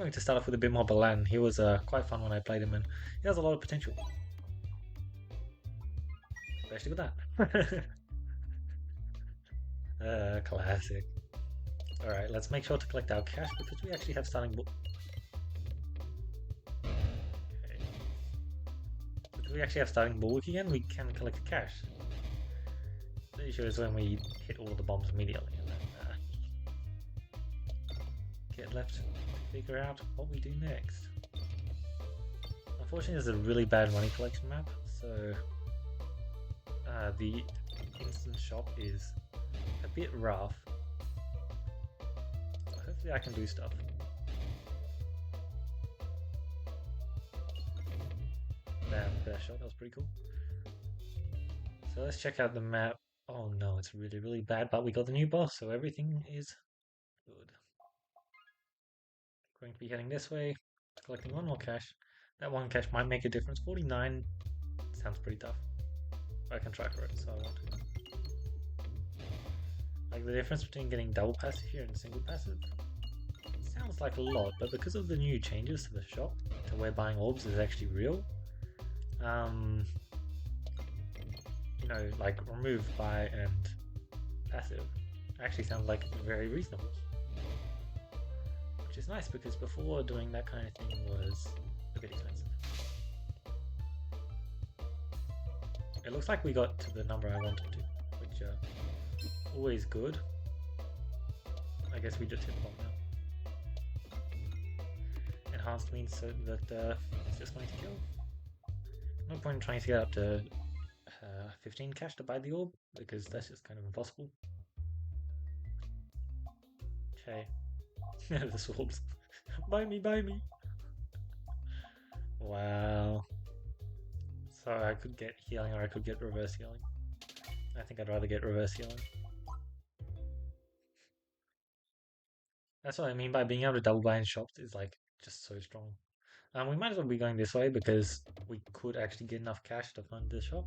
going to start off with a bit more Balladin. He was quite fun when I played him, and he has a lot of potential. Especially with that. Classic. Alright, let's make sure to collect our cash because we actually have starting book. Okay. Because we actually have starting Ballwark again, we can collect the cash. The issue is when we hit all the bombs immediately and then get left to figure out what we do next. Unfortunately, there's a really bad money collection map, so the instant shop is a bit rough. Hopefully I can do stuff. Bam, first shot, that was pretty cool. So let's check out the map. Oh no, it's really, really bad, but we got the new boss, so everything is good. Going to be heading this way, collecting one more cash. That one cash might make a difference. 49 sounds pretty tough. I can try for it, so I want to. Like the difference between getting double passive here and single passive sounds like a lot, but because of the new changes to the shop, to where buying orbs is actually real, you know, like remove, buy, and passive actually sounds like very reasonable. Which is nice because before doing that kind of thing was a bit expensive. It looks like we got to the number I wanted to, which always good. I guess we just hit the bomb now. Enhanced means so that it's just going to kill. No point in trying to get up to 15 cash to buy the orb, because that's just kind of impossible. Okay. The swaps. Buy me, buy me! Wow. So I could get healing or I could get reverse healing. I think I'd rather get reverse healing. That's what I mean by being able to double buy in shops is like just so strong. We might as well be going this way because we could actually get enough cash to fund the shop.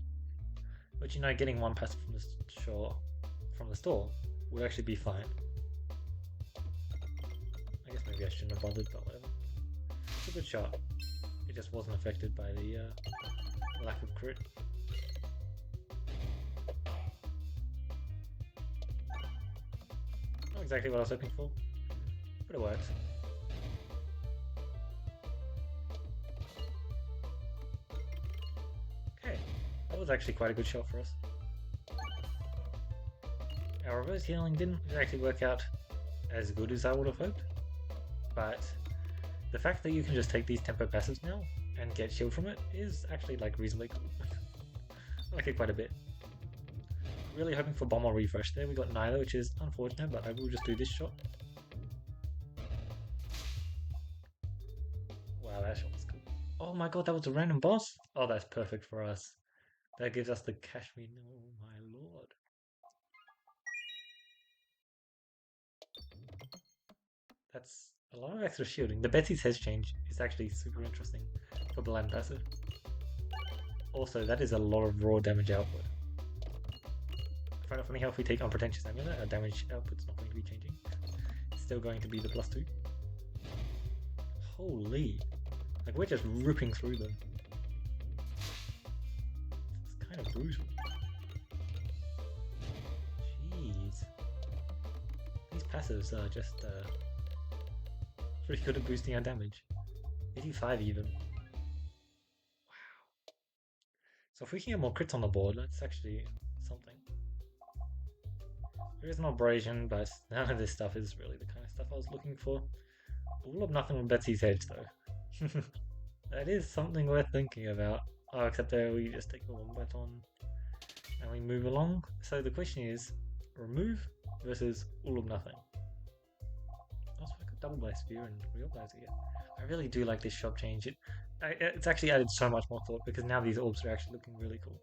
But you know, getting one passive from the store would actually be fine. I guess maybe I shouldn't have bothered, but whatever. It's a good shot. It just wasn't affected by the lack of crit. Not exactly what I was hoping for, but it works. Okay, that was actually quite a good shot for us. Our reverse healing didn't actually work out as good as I would have hoped, but the fact that you can just take these tempo passives now and get shield from it is actually like reasonably cool. I like it quite a bit. Really hoping for bomb or refresh there. We got neither, which is unfortunate, but I will just do this shot. Wow, that shot was cool. Oh my god, that was a random boss? Oh, that's perfect for us. That gives us the cash we know. Oh my lord. That's a lot of extra shielding. The Betsy's Hedge change is actually super interesting for Balladin passive. Also, that is a lot of raw damage output. I find it funny how if we take Unpretentious Amulet, our damage output's not going to be changing. It's still going to be the +2. Holy. Like, we're just ripping through them. It's kind of brutal. Jeez. These passives are just pretty good at boosting our damage. 85 even. Wow. So if we can get more crits on the board, that's actually something. There is no abrasion, but none of this stuff is really the kind of stuff I was looking for. All of nothing with Betsy's Hedge though. That is something worth thinking about. Oh, except there we just take the long baton and we move along. So the question is, remove versus all of nothing. Also, I could double buy Sphere and realize it. I really do like this shop change. It's actually added so much more thought because now these orbs are actually looking really cool.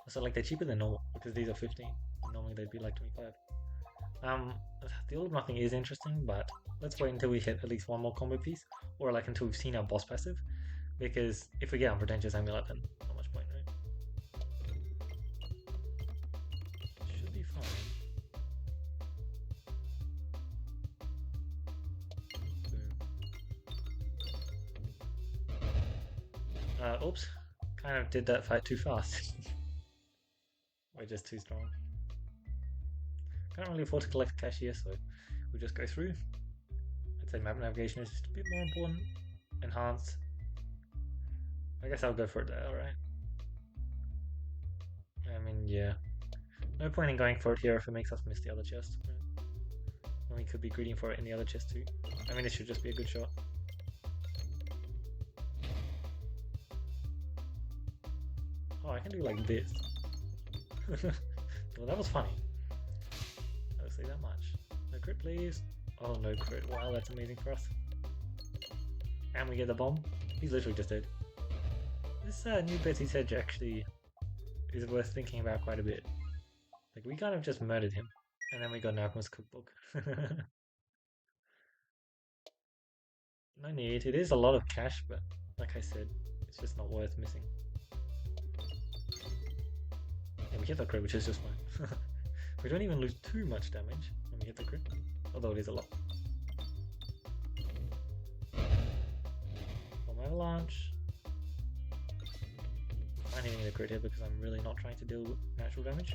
So like they're cheaper than normal because these are 15. And normally they'd be like 25. The all of nothing is interesting, but let's wait until we hit at least one more combo piece, or like until we've seen our boss passive. Because if we get Unpretentious Amulet, then not much point, right? Should be fine. Boom. Oops. Kind of did that fight too fast. We're just too strong. Can't really afford to collect cash here, so we'll just go through. I'd say map navigation is just a bit more important. Enhanced. I guess I'll go for it there, alright. I mean, yeah. No point in going for it here if it makes us miss the other chest. When we could be greeting for it in the other chest too. I mean, this should just be a good shot. Oh, I can do like this. Well, that was funny. I'll say that much. No crit, please. Oh, no crit. Wow, that's amazing for us. And we get the bomb. He's literally just dead. This new Betsys Hedge actually is worth thinking about quite a bit. Like, we kind of just murdered him. And then we got an Alchemist Cookbook. No need. It is a lot of cash, but like I said, it's just not worth missing. Yeah, we get the crit, which is just fine. We don't even lose too much damage when we get the crit, although it is a lot. Bomb Avalanche. I'm hitting the crit here because I'm really not trying to deal with natural damage.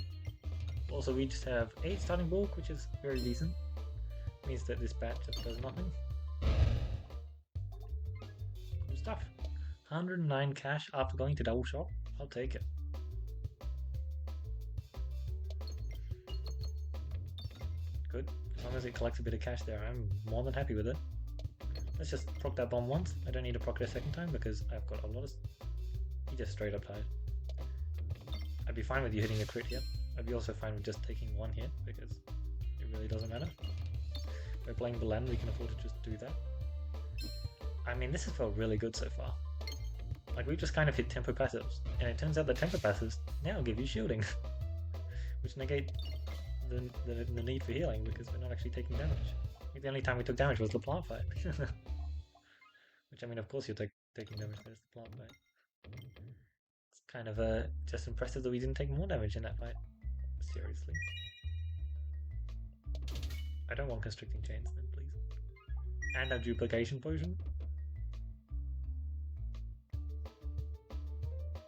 Also, we just have 8 starting bulk, which is very decent. Means that this bat just does nothing. Cool stuff. 109 cash after going to double shop. I'll take it. Good. As long as it collects a bit of cash there, I'm more than happy with it. Let's just proc that bomb once. I don't need to proc it a second time because I've got a lot of... He just straight up died. I'd be fine with you hitting a crit here. I'd be also fine with just taking one hit because it really doesn't matter. We're playing Balladin, we can afford to just do that. I mean, this has felt really good so far. Like, we just kind of hit tempo passives, and it turns out the tempo passives now give you shielding, which negate the need for healing because we're not actually taking damage. I think the only time we took damage was the plant fight. Which, I mean, of course you're taking damage, there's the plant fight. It's kind of just impressive that we didn't take more damage in that fight. Seriously. I don't want constricting chains then, please. And a duplication potion.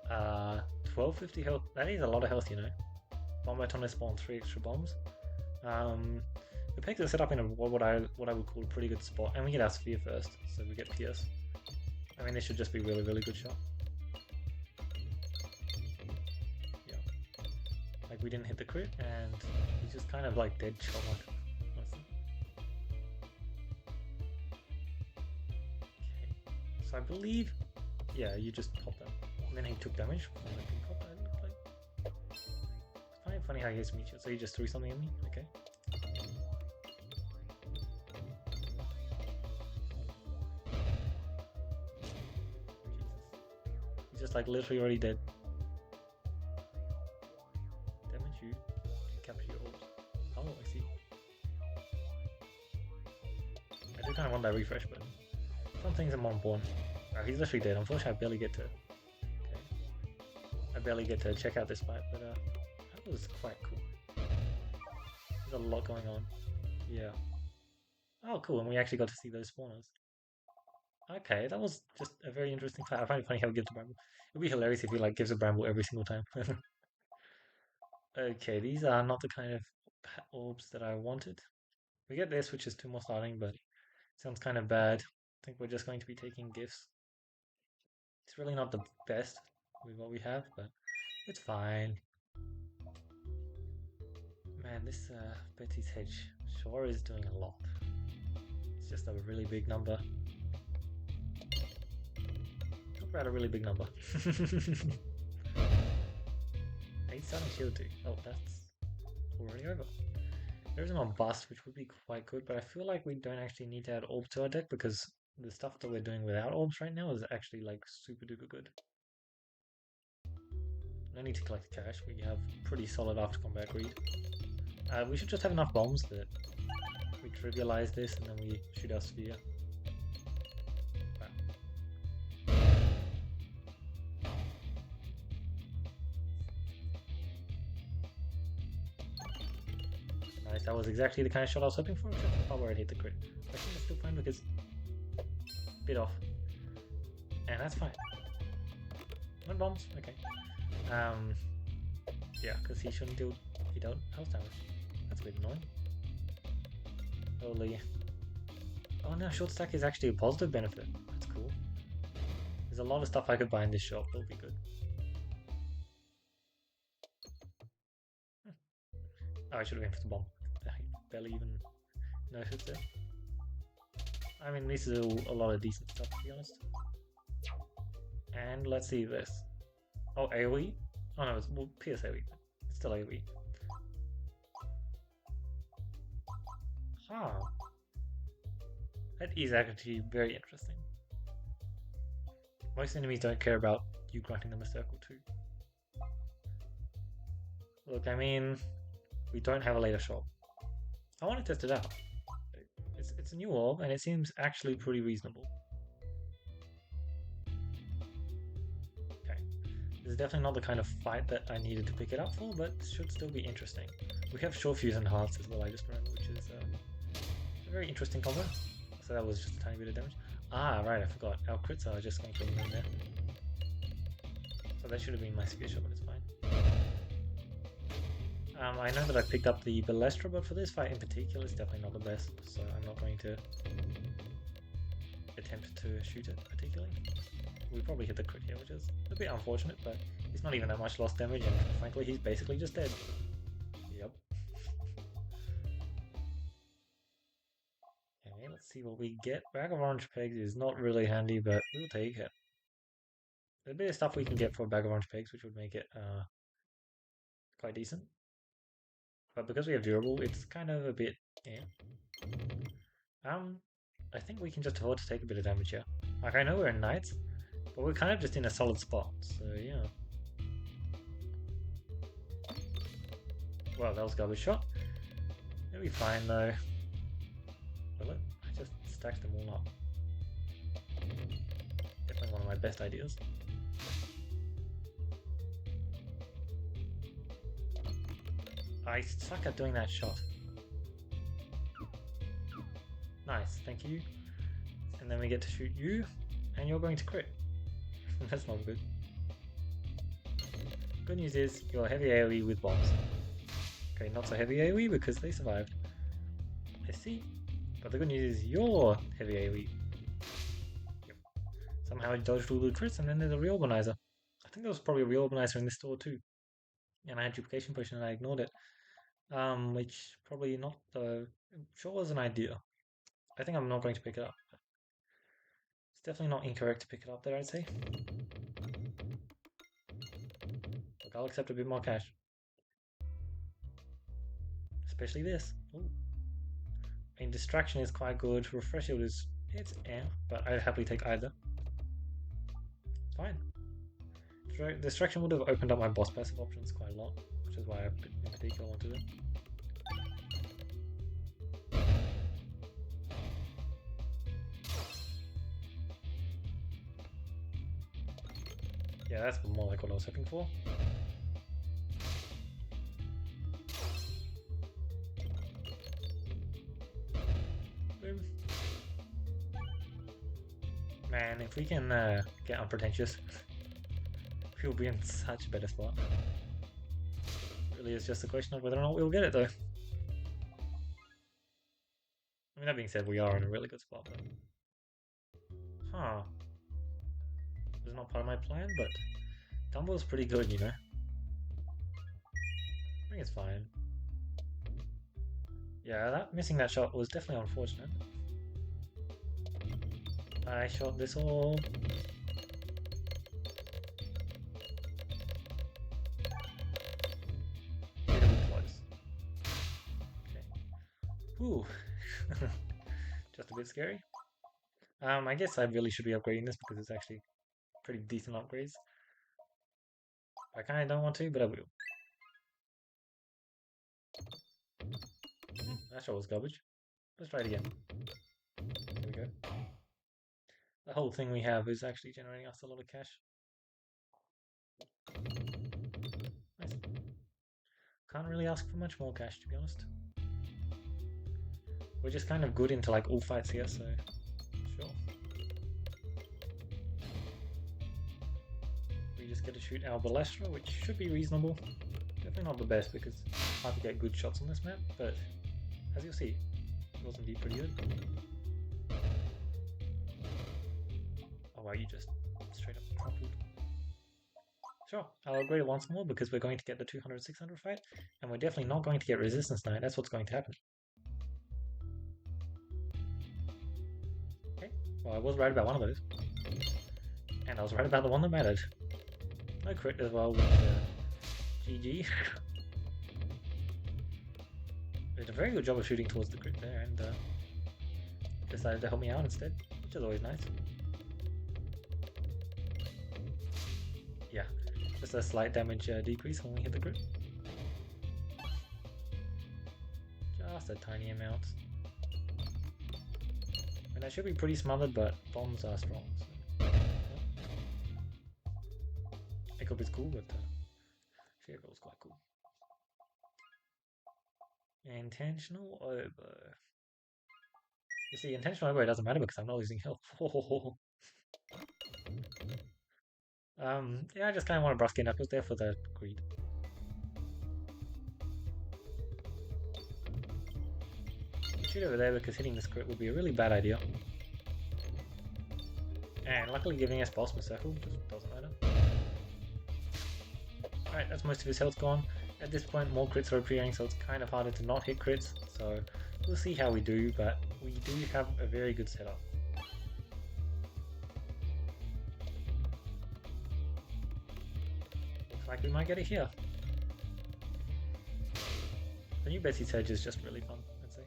1250 health. That is a lot of health, you know. Bomb baton spawned 3 extra bombs. It picks us up in what I would call a pretty good spot, and we get our sphere first, so we get Pierce. I mean, this should just be really, really good shot. Yeah. Like, we didn't hit the crit, and he's just kind of like dead shot, honestly. Okay. So I believe, yeah, you just popped that. And then he took damage from the pink pop, it looked like. It's kind of funny how he gets me, so he just threw something at me, okay. He's just like literally already dead. Damage you, capture your orbs. Oh, I see. I do kind of want that refresh, but some things are more important. Oh, he's literally dead. Unfortunately, I barely get to. Okay, I barely get to check out this fight, but that was quite cool. There's a lot going on. Yeah. Oh, cool, and we actually got to see those spawners. Okay, that was just a very interesting fight. I find it funny how he gives a bramble. It'd be hilarious if he like gives a bramble every single time. Okay, these are not the kind of orbs that I wanted. We get this, which is 2 more starting, but sounds kind of bad. I think we're just going to be taking gifts. It's really not the best with what we have, but it's fine. Man, this Betsys Hedge sure is doing a lot. It's just a really big number. Talk about a really big number. 8 starting shield 2. Oh, that's already over. There isn't a bust, which would be quite good, but I feel like we don't actually need to add orbs to our deck because the stuff that we're doing without orbs right now is actually like super duper good. No need to collect the cash, we have pretty solid after combat greed. We should just have enough bombs that we trivialize this and then we shoot our sphere. Wow. Nice, that was exactly the kind of shot I was hoping for, except for the part where I hit the crit. I think it's still fine because bit off. And that's fine. No bombs? Okay. Yeah, because he shouldn't deal health damage. That's a bit annoying. Holy. Oh no, short stack is actually a positive benefit. That's cool. There's a lot of stuff I could buy in this shop. It'll be good. Oh, I should have went for the bomb. I barely even noticed it. I mean, this is a lot of decent stuff, to be honest. And let's see this. Oh, AoE? Oh no, it's PS AoE. It's still AoE. Huh. That is actually very interesting. Most enemies don't care about you granting them a circle too. Look, I mean, we don't have a later shop. I want to test it out. It's a new orb, and it seems actually pretty reasonable. Okay. This is definitely not the kind of fight that I needed to pick it up for, but should still be interesting. We have Short Fuse and Hearts as well, I just remember, which is a very interesting combo. So that was just a tiny bit of damage. Ah, right, I forgot. Our crits are just going to be in there. So that should have been my spear shot, but it's fine. I know that I picked up the Balladroit, but for this fight in particular, it's definitely not the best, so I'm not going to attempt to shoot it particularly. We probably hit the crit here, which is a bit unfortunate, but it's not even that much lost damage, and frankly, he's basically just dead. Yep. Okay, let's see what we get. Bag of orange pegs is not really handy, but we'll take it. There's a bit of stuff we can get for a bag of orange pegs, which would make it quite decent. But because we have durable, it's kind of a bit, yeah. I think we can just afford to take a bit of damage here. Like, I know we're in knights, but we're kind of just in a solid spot, so yeah. Well, that was a garbage shot. It'll be fine though. Will it? I just stacked them all up. Definitely one of my best ideas. I suck at doing that shot. Nice, thank you. And then we get to shoot you, and you're going to crit. That's not good. Good news is, you're heavy AoE with bombs. Okay, not so heavy AoE because they survived. I see. But the good news is, you're heavy AoE. Yep. Somehow I dodged all the crits, and then there's a reorganizer. I think there was probably a reorganizer in this store too. And I had duplication potion and I ignored it. Which probably not sure was an idea. I think I'm not going to pick it up. It's definitely not incorrect to pick it up there, I'd say. Look, I'll accept a bit more cash. Especially this. Ooh. I mean, distraction is quite good. Refresh shield is it's but I'd happily take either. Fine. Distraction would have opened up my boss passive options quite a lot, which is why I in particular wanted it. Yeah, that's more like what I was hoping for. Boom. Man, if we can get unpretentious, we'll be in such a better spot. Really, it's just a question of whether or not we'll get it, though. I mean, that being said, we are in a really good spot, but... Huh. It was not part of my plan, but... Dumble's pretty good, you know? I think it's fine. Yeah, missing that shot was definitely unfortunate. I shot this all... Ooh, just a bit scary. I guess I really should be upgrading this because it's actually pretty decent upgrades. I kind of don't want to, but I will. That shot was garbage. Let's try it again. There we go. The whole thing we have is actually generating us a lot of cash. Nice. Can't really ask for much more cash, to be honest. We're just kind of good into like all fights here, so sure. We just get to shoot our Balladroit, which should be reasonable. Definitely not the best because it's hard to get good shots on this map, but as you'll see, it was indeed pretty good. Oh wow, you just straight up trampled. Sure, I'll upgrade it once more because we're going to get the 200-600 fight, and we're definitely not going to get Resistance 9, that's what's going to happen. Okay, well I was right about one of those. And I was right about the one that mattered. No crit as well, which, GG. Did a very good job of shooting towards the crit there, and decided to help me out instead, which is always nice. Yeah, just a slight damage decrease when we hit the crit. Just a tiny amount. And that should be pretty smothered, but bombs are strong. So. Pickup is cool, but Fear Goal is quite cool. Intentional over. You see, intentional over doesn't matter because I'm not losing health. Yeah, I just kind of want to brusque knuckles there for the greed. Shoot over there because hitting this crit would be a really bad idea. And luckily giving us Bossman Circle just doesn't matter. Alright, that's most of his health gone. At this point more crits are appearing, so it's kind of harder to not hit crits. So we'll see how we do, but we do have a very good setup. Looks like we might get it here. The new Betsys Hedge is just really fun, I'd say.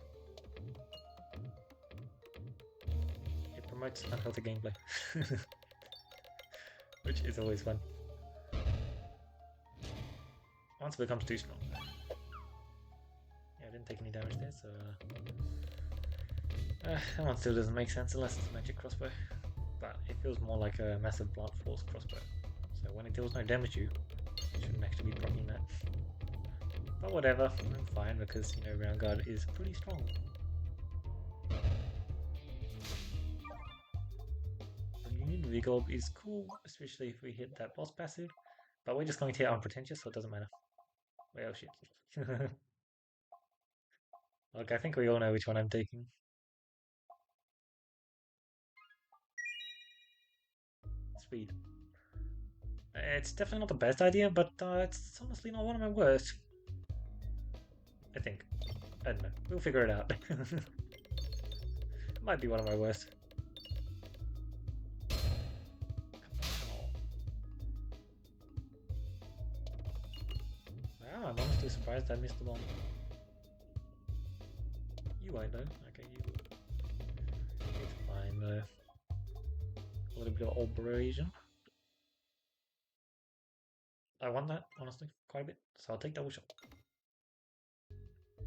It promotes unhealthy gameplay, which is always fun. Once it becomes too strong. Yeah, I didn't take any damage there, so that one still doesn't make sense unless it's a magic crossbow. But it feels more like a massive blunt force crossbow. So when it deals no damage to you, it shouldn't actually be proccing that. But whatever, I'm fine because, you know, Round Guard is pretty strong. Union Vigor is cool, especially if we hit that boss passive. But we're just going to hit Unpretentious, so it doesn't matter. Well, shit. Look, I think we all know which one I'm taking. Speed. It's definitely not the best idea, but it's honestly not one of my worst. I think. I don't know. We'll figure it out. It might be one of my worst. Wow, I'm honestly surprised I missed the bomb. You won't though. Okay, you will. It's fine though. A little bit of abrasion. I want that, honestly, quite a bit, so I'll take double shot.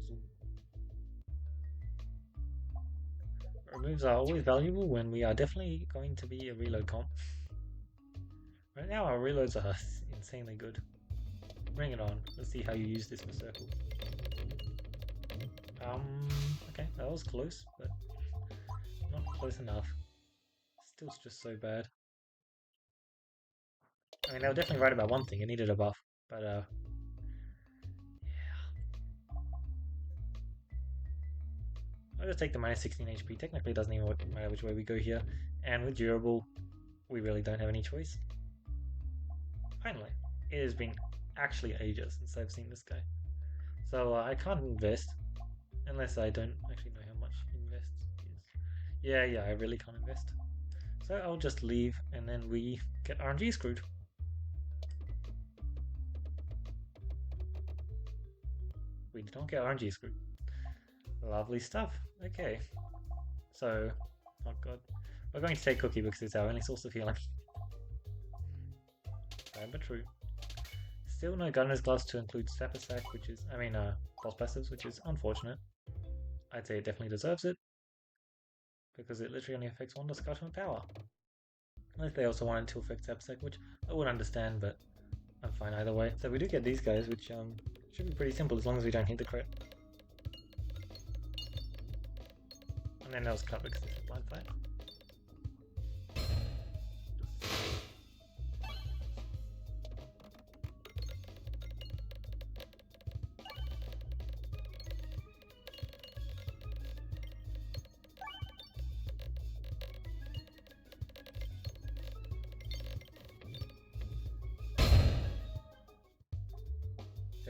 Zoom. Removes are always valuable when we are definitely going to be a reload comp. Right now our reloads are insanely good. Bring it on, let's see how you use this for circle. Okay, that was close, but not close enough. Still just so bad. I mean, they were definitely right about one thing, it needed a buff, but yeah. I'll just take the minus 16 HP, technically it doesn't even matter which way we go here, and with durable, we really don't have any choice. Finally, it has been actually ages since I've seen this guy, so I can't invest, unless I don't actually know how much invest is. Yeah, I really can't invest. So I'll just leave, and then we get RNG screwed. We did not get RNG screwed. Lovely stuff. Okay. So, oh god. We're going to take Cookie because it's our only source of healing. Sad but true. Still no Gunner's Gloves to include Sapper Sack, which is, boss passives, which is unfortunate. I'd say it definitely deserves it, because it literally only affects one discussion of power. Unless they also wanted to affect Sapper Sack, which I would understand, but I'm fine either way. So we do get these guys, which should be pretty simple as long as we don't hit the crit. And then that was cut because it's a blind fight.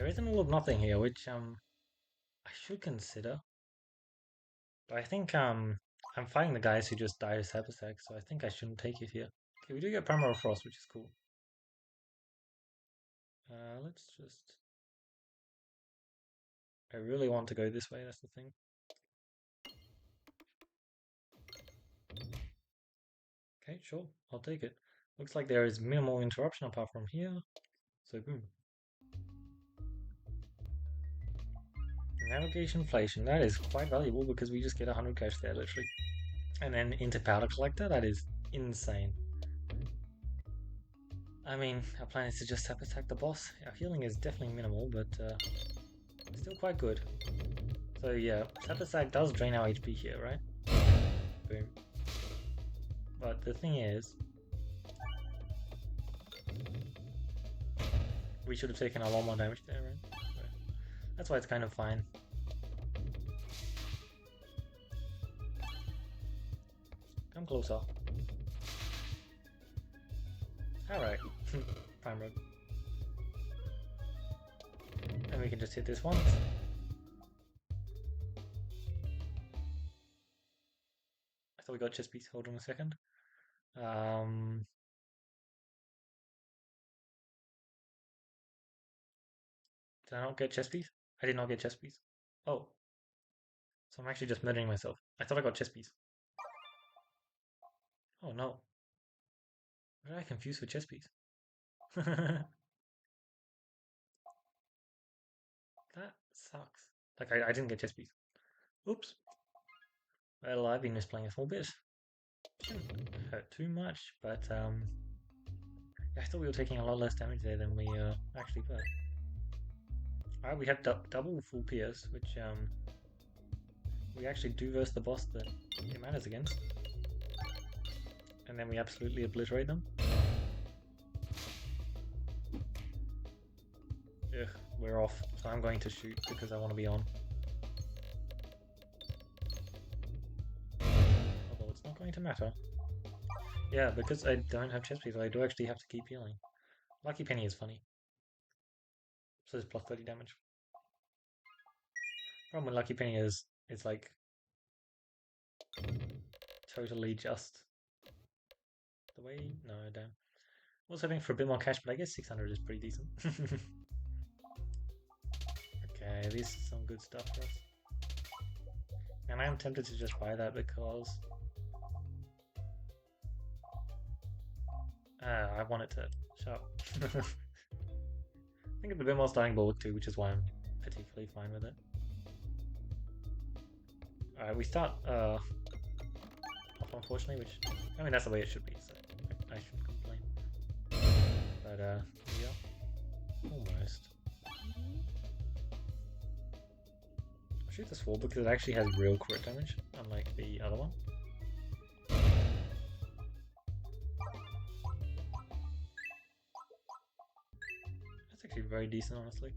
There isn't all of nothing here, which I should consider. But I think I'm fighting the guys who just die to Sabersack, so I think I shouldn't take it here. Okay, we do get Primal Frost, which is cool. Let's just... I really want to go this way, that's the thing. Okay, sure, I'll take it. Looks like there is minimal interruption apart from here, so boom. Navigation inflation, that is quite valuable because we just get 100 cash there, literally. And then into Powder Collector, that is insane. I mean, our plan is to just attack the boss. Our healing is definitely minimal, but still quite good. So yeah, Sabersack does drain our HP here, right? Boom. But the thing is, we should have taken a lot more damage there, right? So that's why it's kind of fine. Come closer. Alright. Prime Road. And we can just hit this once. I thought we got chest piece. Hold on a second. Did I not get chest piece? I did not get chest piece. Oh. So I'm actually just murdering myself. I thought I got chest piece. Oh no. What did I confuse with chest piece? That sucks. Like, I didn't get chest piece. Oops. Well, I've been misplaying a small bit. Shouldn't hurt too much, but yeah, I thought we were taking a lot less damage there than we actually were. Alright, we have double full PS, which we actually do verse the boss that it matters against. And then we absolutely obliterate them. Ugh, we're off, so I'm going to shoot because I want to be on. Although it's not going to matter. Yeah, because I don't have chest piece, I do actually have to keep healing. Lucky Penny is funny. So it's plus 30 damage. Problem with Lucky Penny is, it's like totally just the way. No, damn. I was hoping for a bit more cash, but I guess 600 is pretty decent. Okay, this is some good stuff for us. And I am tempted to just buy that because I want it to show up. I think it's a bit more starting Ballwark too, which is why I'm particularly fine with it. Alright, we start off unfortunately, which, I mean, that's the way it should be, so I shouldn't complain. But yeah, almost. I'll shoot the sword because it actually has real crit damage, unlike the other one. That's actually very decent, honestly.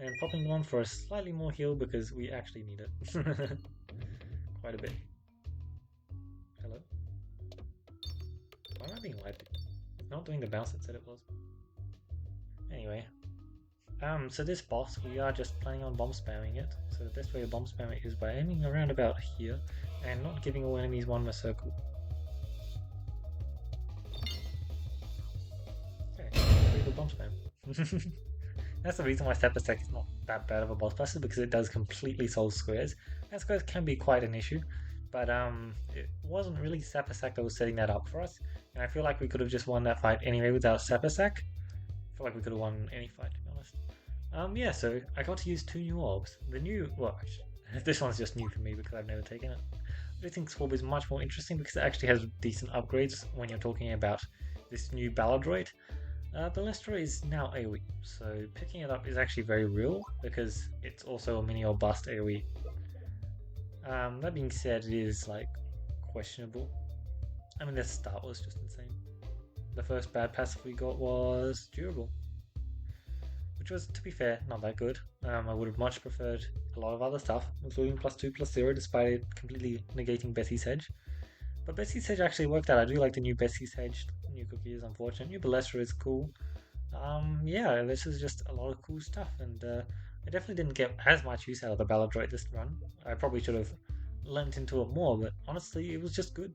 And popping one for a slightly more heal because we actually need it. Quite a bit. Hello? Why am I being lied to? It's not doing the bounce it said it was. Anyway. So this boss, we are just planning on bomb spamming it. So the best way to bomb spam it is by aiming around about here and not giving all enemies one more circle. Okay, pretty good bomb spam. That's the reason why Sabersack is not that bad of a boss buster, because it does completely solve squares. And squares can be quite an issue, but it wasn't really Sabersack that was setting that up for us. And I feel like we could have just won that fight anyway without Sabersack. I feel like we could have won any fight, to be honest. Yeah, so I got to use 2 new orbs. The new, well, this one's just new for me because I've never taken it. I think this orb is much more interesting because it actually has decent upgrades when you're talking about this new Balladroit. Balladroit is now AoE, so picking it up is actually very real because it's also a mini or bust AoE. That being said, it is like questionable. I mean, the start was just insane. The first bad passive we got was durable, which was, to be fair, not that good. I would have much preferred a lot of other stuff, including +2/+0, despite it completely negating Betsys Hedge. But Betsys Hedge actually worked out. I do like the new Betsys Hedge. New cookie is unfortunate. New Balladroit is cool. Yeah, this is just a lot of cool stuff, and I definitely didn't get as much use out of the Balladroit this run. I probably should have lent into it more, but honestly, it was just good.